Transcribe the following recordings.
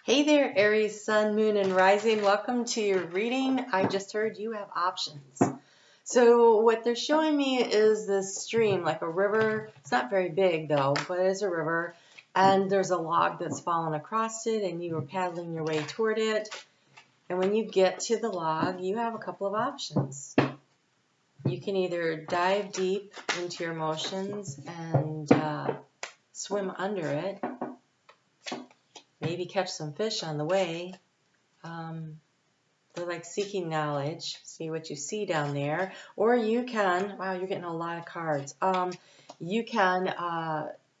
Hey there, Aries, Sun, Moon, and Rising. Welcome to your reading. I just heard you have options. So what they're showing me is this stream, like a river. It's not very big though, but it is a river. And there's a log that's fallen across it, and you are paddling your way toward it. And when you get to the log, you have a couple of options. You can either dive deep into your emotions and swim under it. Maybe catch some fish on the way. They're like seeking knowledge. See what you see down there. Or you can, wow, you're getting a lot of cards. You can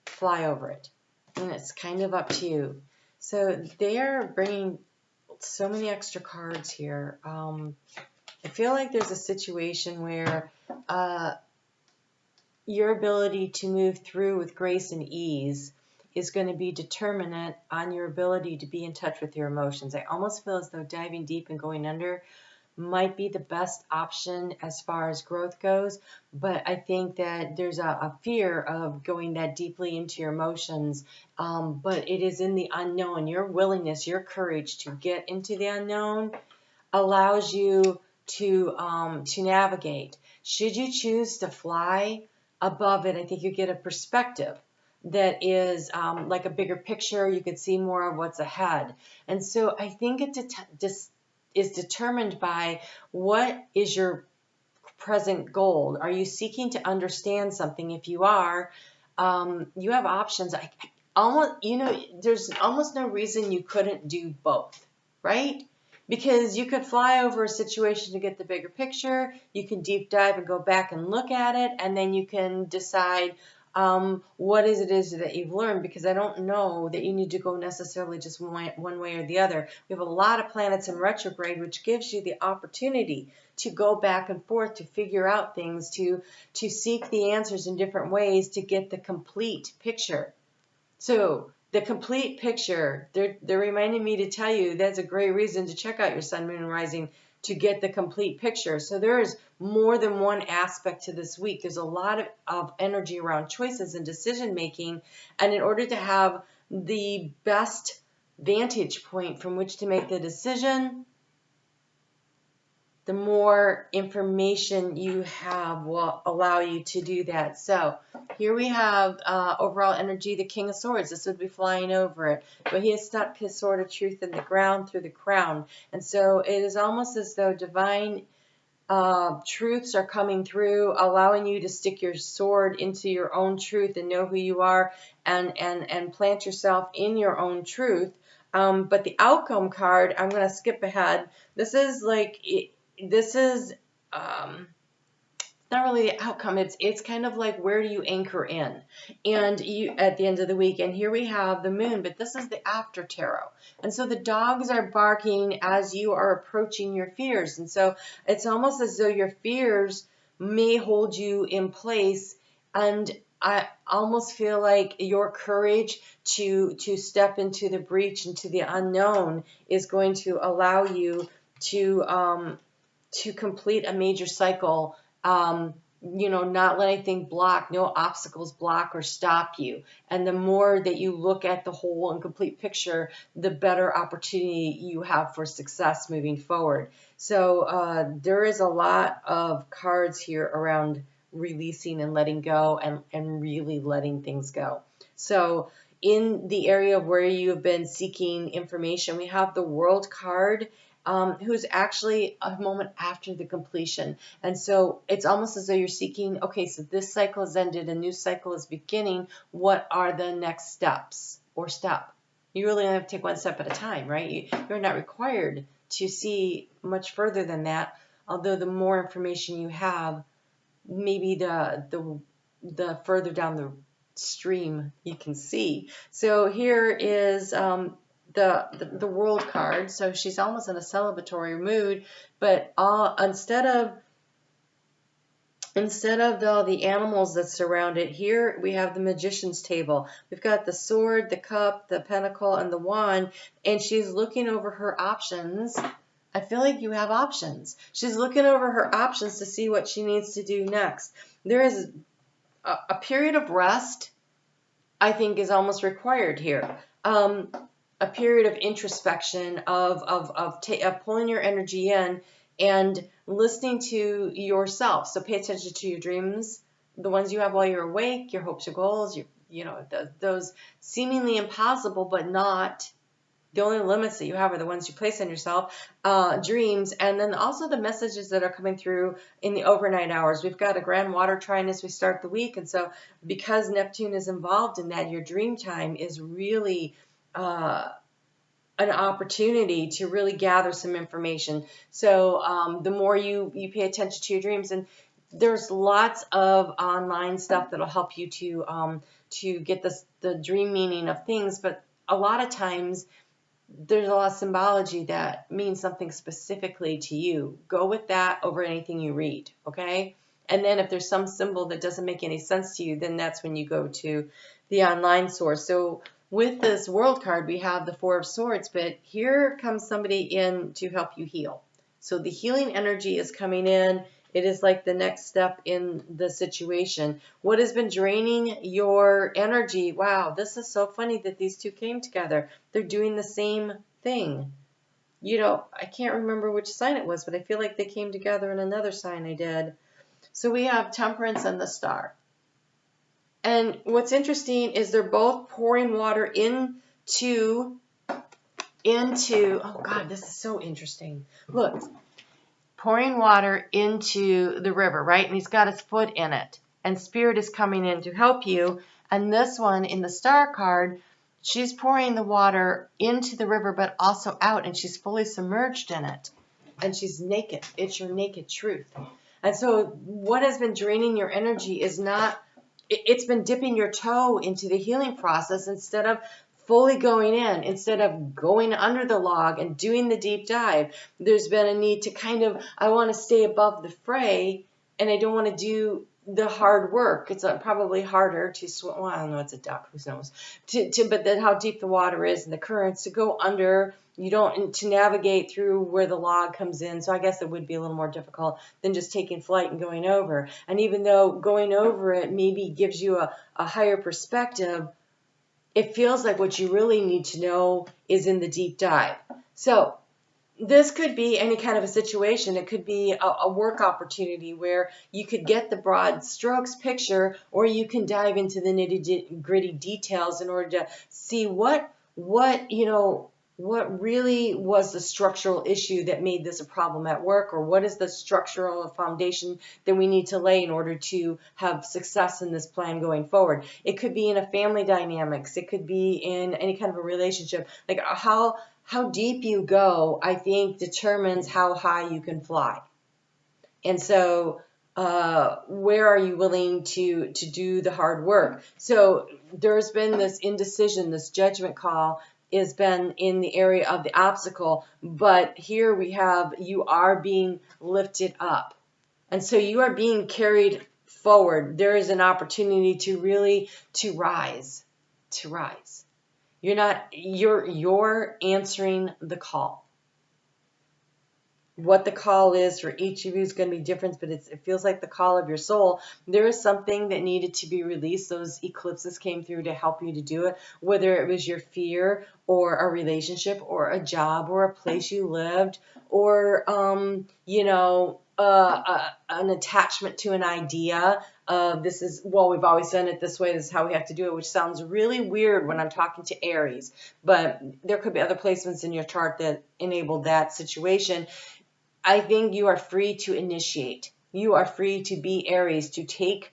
fly over it. And it's kind of up to you. So they are bringing so many extra cards here. I feel like there's a situation where your ability to move through with grace and ease is going to be determinant on your ability to be in touch with your emotions. I almost feel as though diving deep and going under might be the best option as far as growth goes, but I think that there's a fear of going that deeply into your emotions, but it is in the unknown. Your willingness, your courage to get into the unknown allows you to navigate. Should you choose to fly above it, I think you get a perspective that is like a bigger picture. You could see more of what's ahead. And so I think it is determined by what is your present goal. Are you seeking to understand something? If you are, you have options. There's almost no reason you couldn't do both, right? Because you could fly over a situation to get the bigger picture. You can deep dive and go back and look at it, and then you can decide what it is that you've learned, because I don't know that you need to go necessarily just one way or the other. We have a lot of planets in retrograde, which gives you the opportunity to go back and forth, to figure out things, to seek the answers in different ways to get the complete picture. So the complete picture, they're reminding me to tell you that's a great reason to check out your Sun, Moon, and Rising, to get the complete picture. So there is more than one aspect to this week. There's a lot of energy around choices and decision making. And in order to have the best vantage point from which to make the decision, the more information you have will allow you to do that. So here we have overall energy, the King of Swords. This would be flying over it. But he has stuck his sword of truth in the ground through the crown. And so it is almost as though divine truths are coming through, allowing you to stick your sword into your own truth and know who you are, and plant yourself in your own truth. But the outcome card, I'm going to skip ahead. This is like... This is not really the outcome. It's kind of like, where do you anchor in, and you at the end of the week. And here we have the moon, but this is the after tarot. And so the dogs are barking as you are approaching your fears. And so it's almost as though your fears may hold you in place. And I almost feel like your courage to step into the breach, into the unknown, is going to allow you to complete a major cycle, not let anything block, no obstacles block or stop you. And the more that you look at the whole and complete picture, the better opportunity you have for success moving forward. So there is a lot of cards here around releasing and letting go, and really letting things go. So in the area where you have been seeking information, we have the World card, who's actually a moment after the completion. And so it's almost as though you're seeking, okay, so this cycle has ended, a new cycle is beginning. What are the next steps or step? You really only have to take one step at a time, right? You're not required to see much further than that, although the more information you have, maybe the further down the stream you can see. So here is the World card. So she's almost in a celebratory mood, but instead of the animals that surround it, here we have the Magician's table. We've got the sword, the cup, the pentacle, and the wand, and she's looking over her options. I feel like you have options. She's looking over her options to see what she needs to do next. There is a period of rest, I think, is almost required here. a period of introspection, of pulling your energy in and listening to yourself. So pay attention to your dreams, the ones you have while you're awake, your hopes, your goals, those seemingly impossible but not. The only limits that you have are the ones you place on yourself, dreams, and then also the messages that are coming through in the overnight hours. We've got a grand water trine as we start the week, and so because Neptune is involved in that, your dream time is really an opportunity to really gather some information. So the more you pay attention to your dreams, and there's lots of online stuff that'll help you to get the dream meaning of things, but a lot of times there's a lot of symbology that means something specifically to you. Go with that over anything you read, okay? And then if there's some symbol that doesn't make any sense to you, then that's when you go to the online source. So with this World card, we have the Four of Swords, but here comes somebody in to help you heal. So the healing energy is coming in. It is like the next step in the situation. What has been draining your energy? Wow, this is so funny that these two came together. They're doing the same thing. I can't remember which sign it was, but I feel like they came together in another sign I did. So we have Temperance and the Star. And what's interesting is they're both pouring water into, oh God, this is so interesting. Look. Pouring water into the river, right? And he's got his foot in it. And Spirit is coming in to help you. And this one in the Star card, she's pouring the water into the river, but also out. And she's fully submerged in it. And she's naked. It's your naked truth. And so what has been draining your energy is not, it's been dipping your toe into the healing process instead of fully going in, instead of going under the log and doing the deep dive. There's been a need to I want to stay above the fray and I don't want to do the hard work. It's probably harder to swim. Well, I don't know, it's a duck, who knows? But then how deep the water is and the currents to go under, to navigate through where the log comes in. So I guess it would be a little more difficult than just taking flight and going over. And even though going over it maybe gives you a higher perspective, it feels like what you really need to know is in the deep dive. So this could be any kind of a situation. It could be a work opportunity where you could get the broad strokes picture, or you can dive into the nitty-gritty details in order to see what really was the structural issue that made this a problem at work, or what is the structural foundation that we need to lay in order to have success in this plan going forward. It could be in a family dynamics. It could be in any kind of a relationship. Like how deep you go, I think, determines how high you can fly. And so where are you willing to do the hard work? So there's been this indecision, this judgment call has been in the area of the obstacle, but here we have you are being lifted up. And so you are being carried forward. There is an opportunity to really rise. You're answering the call. What the call is for each of you is going to be different, but it feels like the call of your soul. There is something that needed to be released. Those eclipses came through to help you to do it, whether it was your fear or a relationship or a job or a place you lived or, an attachment to an idea. We've always done it this way. This is how we have to do it, which sounds really weird when I'm talking to Aries, but there could be other placements in your chart that enable that situation. I think you are free to initiate. You are free to be Aries, to take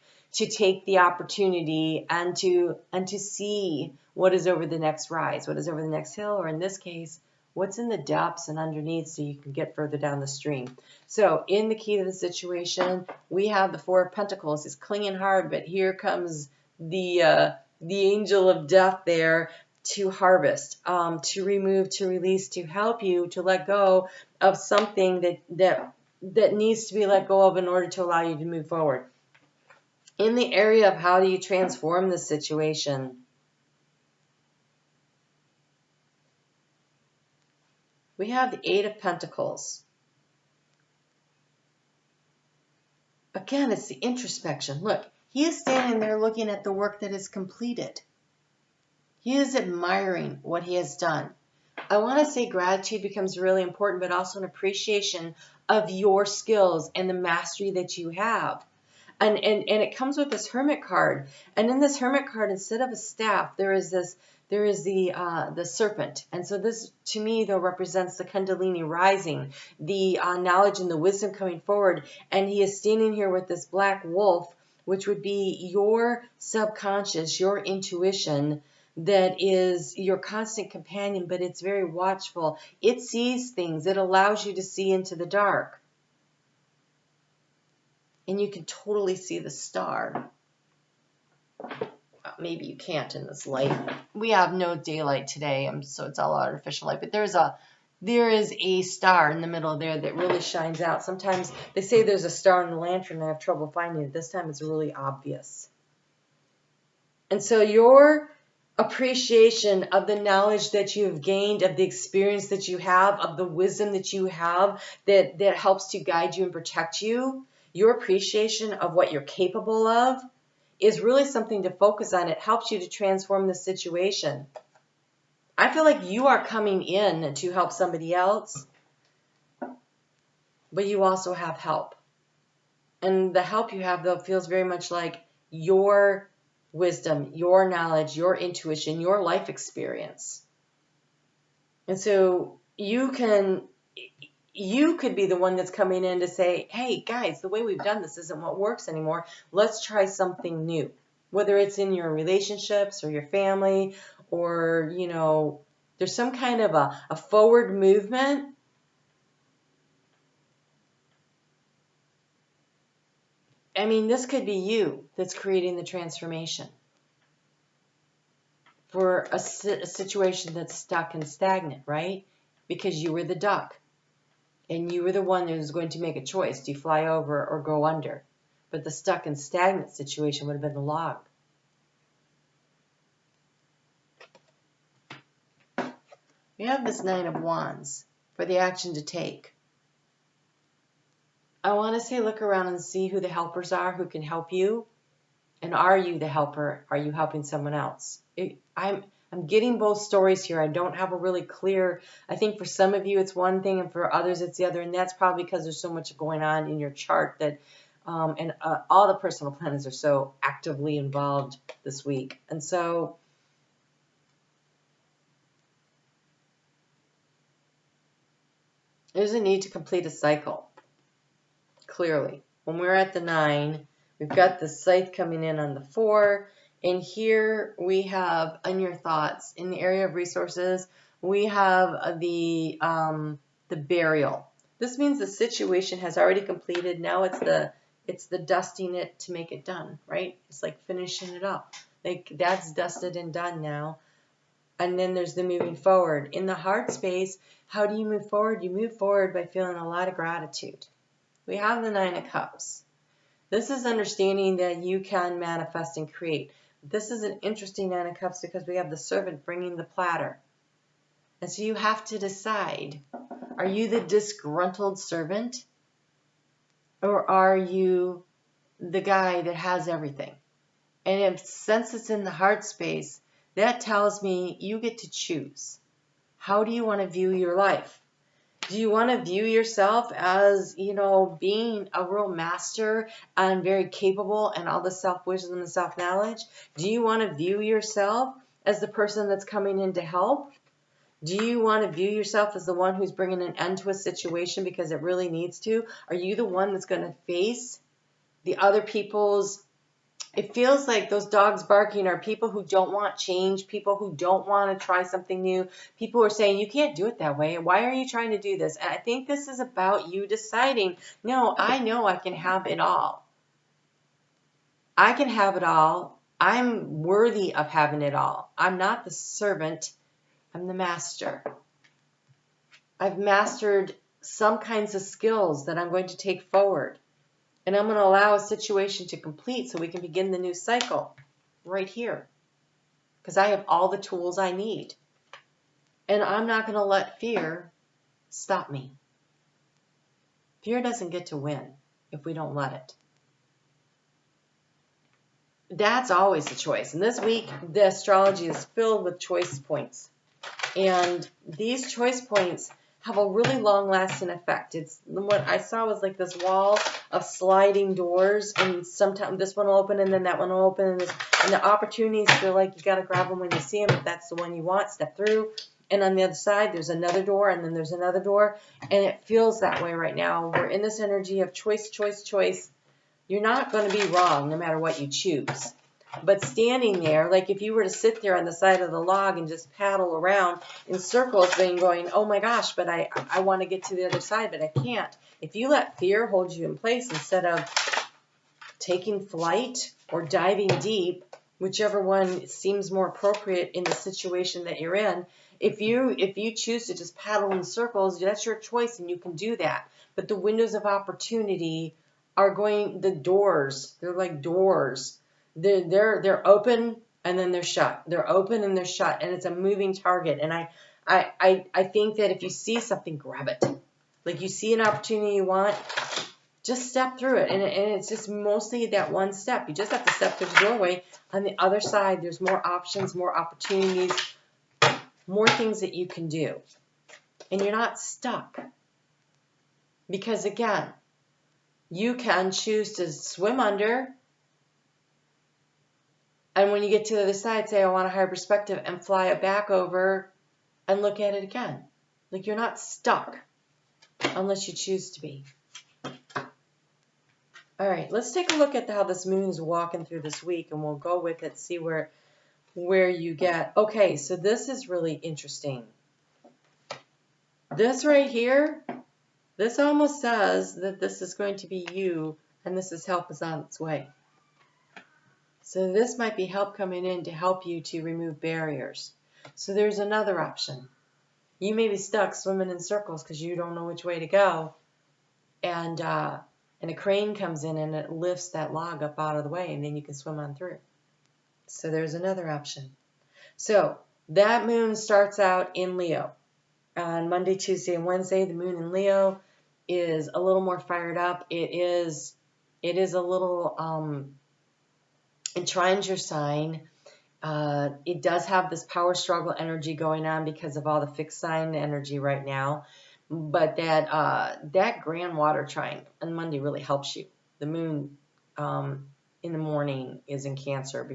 the opportunity and to see what is over the next rise, what is over the next hill, or in this case, what's in the depths and underneath so you can get further down the stream. So in the key to the situation, we have the Four of Pentacles. It's clinging hard, but here comes the angel of death there to harvest, to remove, to release, to help you to let go of something that needs to be let go of in order to allow you to move forward. In the area of how do you transform the situation, we have the Eight of Pentacles. Again, it's the introspection. Look, he is standing there looking at the work that is completed. He is admiring what he has done. I want to say gratitude becomes really important, but also an appreciation of your skills and the mastery that you have. And it comes with this Hermit card. And in this Hermit card, instead of a staff, there is the serpent. And so this, to me, though, represents the Kundalini rising, the knowledge and the wisdom coming forward. And he is standing here with this black wolf, which would be your subconscious, your intuition, that is your constant companion, but it's very watchful. It sees things. It allows you to see into the dark. And you can totally see the star. Maybe you can't in this light. We have no daylight today, so it's all artificial light. But there is a star in the middle there that really shines out. Sometimes they say there's a star in the lantern, and I have trouble finding it. This time it's really obvious. And so your appreciation of the knowledge that you have gained, of the experience that you have, of the wisdom that you have that helps to guide you and protect you, your appreciation of what you're capable of is really something to focus on. It helps you to transform the situation. I feel like you are coming in to help somebody else, but you also have help. And the help you have, though, feels very much like your wisdom, your knowledge, your intuition, your life experience. And so you could be the one that's coming in to say, hey, guys, the way we've done this isn't what works anymore. Let's try something new. Whether it's in your relationships or your family or, there's some kind of a forward movement. I mean, this could be you that's creating the transformation for a situation that's stuck and stagnant, right? Because you were the duck. And you were the one that was going to make a choice. Do you fly over or go under? But the stuck and stagnant situation would have been the log. We have this Nine of Wands for the action to take. I want to say look around and see who the helpers are, who can help you. And are you the helper? Are you helping someone else? I'm getting both stories here. I don't have a really clear, I think for some of you it's one thing and for others it's the other. And that's probably because there's so much going on in your chart that, all the personal planets are so actively involved this week. And so there's a need to complete a cycle, clearly. When we're at the 9, we've got the scythe coming in on the 4. And here we have, in your thoughts, in the area of resources, we have the burial. This means the situation has already completed. Now it's the dusting it to make it done, right? It's like finishing it up. Like that's dusted and done now. And then there's the moving forward. In the heart space, how do you move forward? You move forward by feeling a lot of gratitude. We have the 9 of Cups. This is understanding that you can manifest and create. This is an interesting 9 of Cups because we have the servant bringing the platter. And so you have to decide, are you the disgruntled servant? Or are you the guy that has everything? And since it's in the heart space, that tells me you get to choose. How do you want to view your life? Do you want to view yourself as, being a real master and very capable and all the self-wisdom and self-knowledge? Do you want to view yourself as the person that's coming in to help? Do you want to view yourself as the one who's bringing an end to a situation because it really needs to? Are you the one that's going to face the other people's? It feels like those dogs barking are people who don't want change, people who don't want to try something new, people who are saying, you can't do it that way. Why are you trying to do this? And I think this is about you deciding, no, I know I can have it all. I can have it all. I'm worthy of having it all. I'm not the servant. I'm the master. I've mastered some kinds of skills that I'm going to take forward. And I'm going to allow a situation to complete so we can begin the new cycle right here. Because I have all the tools I need. And I'm not going to let fear stop me. Fear doesn't get to win if we don't let it. that's always a choice. And this week, the astrology is filled with choice points. And these choice points have a really long-lasting effect. It's what I saw was like this wall of sliding doors, and sometimes this one will open, and then that one will open, and the opportunities feel like you got to grab them when you see them. If that's the one you want, step through. And on the other side, there's another door, and then there's another door, and it feels that way right now. We're in this energy of choice, choice, choice. You're not going to be wrong no matter what you choose. But standing there, like if you were to sit there on the side of the log and just paddle around in circles, then going, oh my gosh, but I want to get to the other side, but I can't. If you let fear hold you in place instead of taking flight or diving deep, whichever one seems more appropriate in the situation that you're in, if you choose to just paddle in circles, that's your choice and you can do that. But the windows of opportunity are going, the doors, they're like doors. They're open and then they're shut. They're open and they're shut, and it's a moving target. And I think that if you see something, grab it. Like you see an opportunity you want, just step through it. And it's just mostly that one step. You just have to step through the doorway. On the other side, there's more options, more opportunities, more things that you can do. And you're not stuck. Because again, you can choose to swim under. And when you get to the other side, say, I want a higher perspective, and fly it back over and look at it again. Like you're not stuck unless you choose to be. All right, let's take a look at how this moon is walking through this week, and we'll go with it, see where you get. Okay, so this is really interesting. This right here, this almost says that this is going to be you, and this is help is on its way. So this might be help coming in to help you to remove barriers. So there's another option. You may be stuck swimming in circles because you don't know which way to go. And a crane comes in and it lifts that log up out of the way, and then you can swim on through. So there's another option. So that moon starts out in Leo. On Monday, Tuesday, and Wednesday, the moon in Leo is a little more fired up. It is a little... Enshrines your sign. It does have this power struggle energy going on because of all the fixed sign energy right now. But that grand water trine on Monday really helps you. The moon in the morning is in Cancer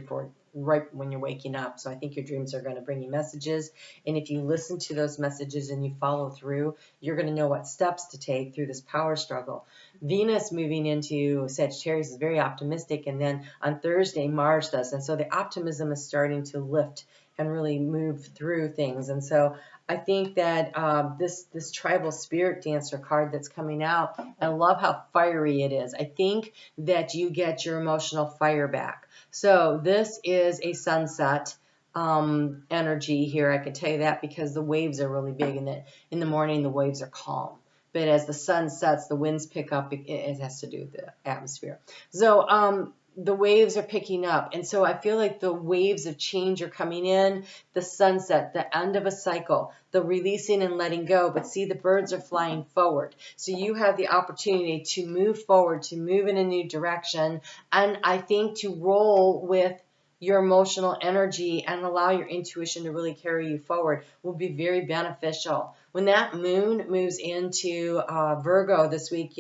right when you're waking up. So I think your dreams are going to bring you messages. And if you listen to those messages and you follow through, you're going to know what steps to take through this power struggle. Venus moving into Sagittarius is very optimistic. And then on Thursday, Mars does. And so the optimism is starting to lift and really move through things. And so I think that this tribal spirit dancer card that's coming out, I love how fiery it is. I think that you get your emotional fire back. So this is a sunset energy here. I can tell you that because the waves are really big, and in the morning the waves are calm. But as the sun sets, the winds pick up. It has to do with the atmosphere. So the waves are picking up. And so I feel like the waves of change are coming in, the sunset, the end of a cycle, the releasing and letting go. But see, the birds are flying forward. So you have the opportunity to move forward, to move in a new direction. And I think to roll with your emotional energy and allow your intuition to really carry you forward will be very beneficial. When that moon moves into Virgo this week,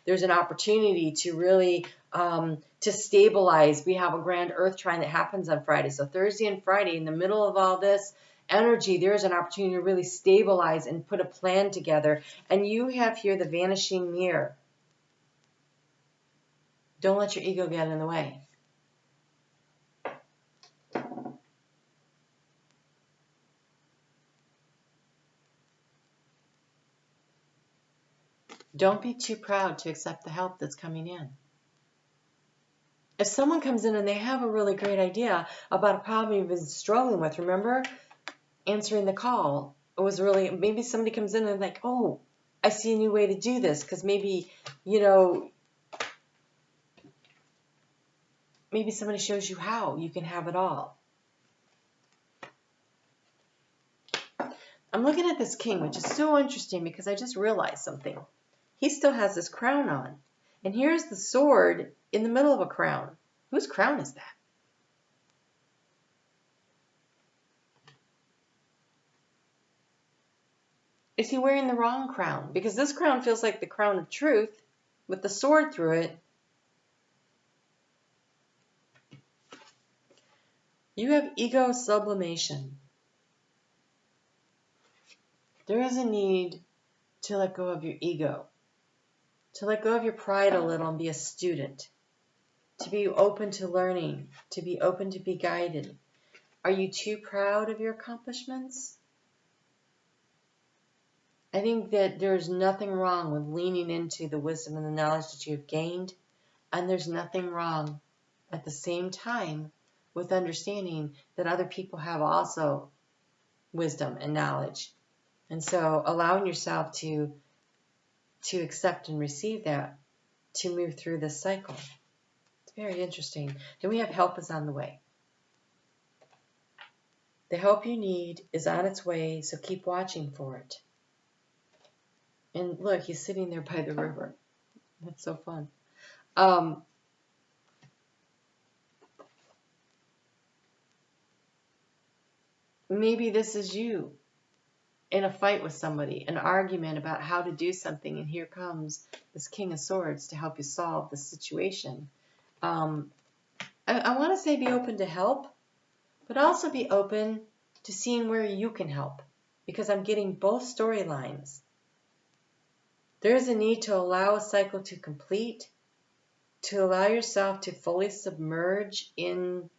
there's an opportunity to really to stabilize. We have a grand earth trine that happens on Friday. So Thursday and Friday, in the middle of all this energy, there's an opportunity to really stabilize and put a plan together. And you have here the vanishing mirror. Don't let your ego get in the way. Don't be too proud to accept the help that's coming in. If someone comes in and they have a really great idea about a problem you've been struggling with, remember answering the call? It was really, maybe somebody comes in and like, oh, I see a new way to do this, because maybe, maybe somebody shows you how you can have it all. I'm looking at this king, which is so interesting because I just realized something. He still has this crown on. And here's the sword in the middle of a crown. Whose crown is that? Is he wearing the wrong crown? Because this crown feels like the crown of truth with the sword through it. You have ego sublimation. There is a need to let go of your ego, to let go of your pride a little and be a student, to be open to learning, to be open to be guided. Are you too proud of your accomplishments? I think that there's nothing wrong with leaning into the wisdom and the knowledge that you have gained, and there's nothing wrong at the same time with understanding that other people have also wisdom and knowledge. And so allowing yourself to accept and receive that, to move through this cycle. It's very interesting. Then we have help is on the way. The help you need is on its way, so keep watching for it. And look, he's sitting there by the river. That's so fun. Maybe this is you in a fight with somebody, an argument about how to do something, and here comes this King of Swords to help you solve the situation. I want to say be open to help, but also be open to seeing where you can help, because I'm getting both storylines. There's a need to allow a cycle to complete, to allow yourself to fully submerge in,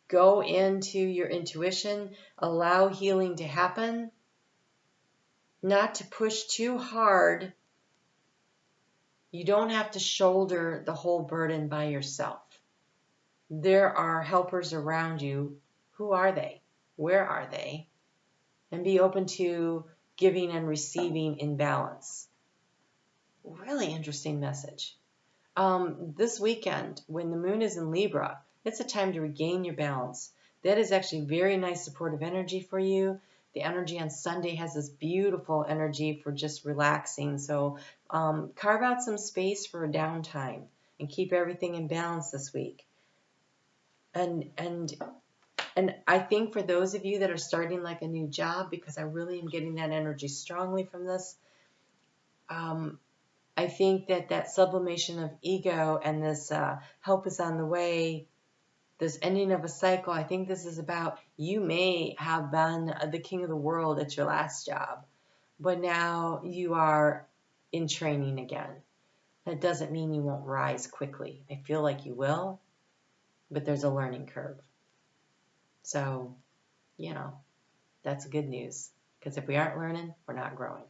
go into your intuition, allow healing to happen, not to push too hard. You don't have to shoulder the whole burden by yourself. There are helpers around you. Who are they? Where are they? And be open to giving and receiving in balance. Really interesting message. This weekend, when the moon is in Libra, it's a time to regain your balance. That is actually very nice supportive energy for you. The energy on Sunday has this beautiful energy for just relaxing. So carve out some space for a downtime and keep everything in balance this week. And I think for those of you that are starting like a new job, because I really am getting that energy strongly from this, I think that sublimation of ego and this help is on the way, this ending of a cycle, I think this is about, you may have been the king of the world at your last job, but now you are in training again. That doesn't mean you won't rise quickly. I feel like you will, but there's a learning curve. So, that's good news, because if we aren't learning, we're not growing.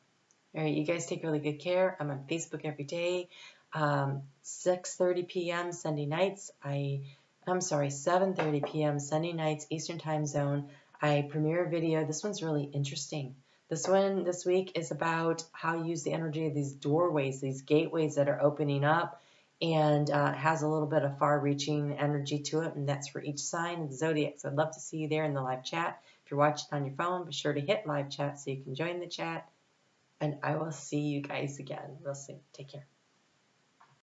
All right, you guys take really good care. I'm on Facebook every day, 6:30 p.m. Sunday nights. I'm sorry, 7:30 p.m. Sunday nights, Eastern Time Zone. I premiere a video. This one's really interesting. This one this week is about how you use the energy of these doorways, these gateways that are opening up, and has a little bit of far-reaching energy to it, and that's for each sign of the zodiac. So I'd love to see you there in the live chat. If you're watching on your phone, be sure to hit live chat so you can join the chat. And I will see you guys again real soon. Take care.